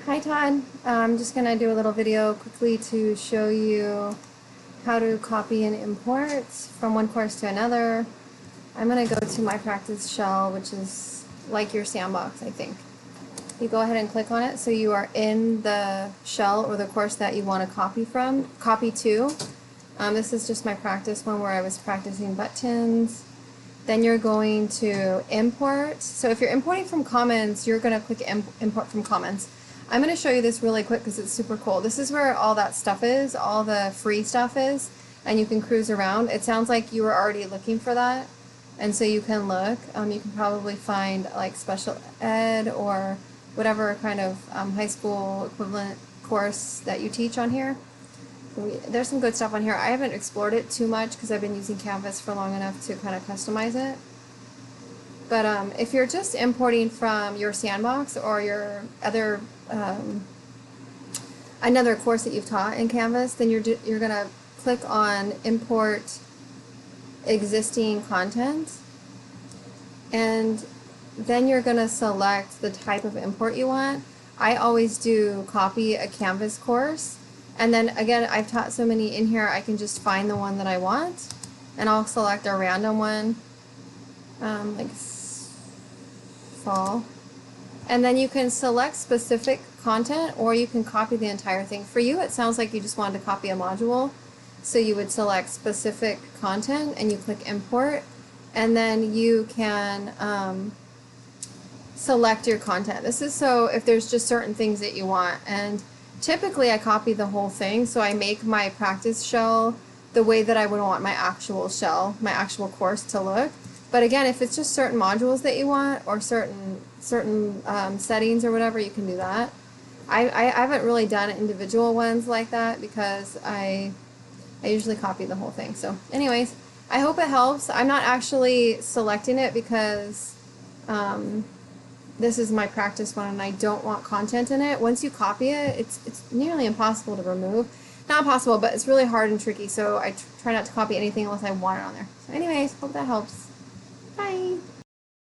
Hi Todd, I'm just going to do a little video quickly to show you how to copy and import from one course to another. I'm going to go to my practice shell, which is like your sandbox, I think. You go ahead and click on it so you are in the shell or the course that you want to copy to. This is just my practice one where I was practicing buttons. Then you're going to import. So if you're importing from Commons, you're going to click import from Commons. I'm going to show you this really quick because it's super cool. This is where all that stuff is, all the free stuff is, and you can cruise around. It sounds like you were already looking for that, and so you can look. You can probably find like special ed or whatever kind of high school equivalent course that you teach on here. There's some good stuff on here. I haven't explored it too much because I've been using Canvas for long enough to kind of customize it. But if you're just importing from your sandbox or your other another course that you've taught in Canvas, then you're gonna click on import existing content, and then you're gonna select the type of import you want. I always do copy a Canvas course, and then again, I've taught so many in here, I can just find the one that I want, and I'll select a random one, like fall. And then you can select specific content or you can copy the entire thing. For you, it sounds like you just wanted to copy a module. So you would select specific content and you click import. And then you can select your content. This is so if there's just certain things that you want. And typically I copy the whole thing. So I make my practice shell the way that I would want my actual shell, my actual course to look. But again, if it's just certain modules that you want or certain settings or whatever, you can do that. I haven't really done individual ones like that because I usually copy the whole thing. So anyways, I hope it helps. I'm not actually selecting it because this is my practice one and I don't want content in it. Once you copy it, it's nearly impossible to remove. Not possible, but it's really hard and tricky. So I try not to copy anything unless I want it on there. So anyways, hope that helps.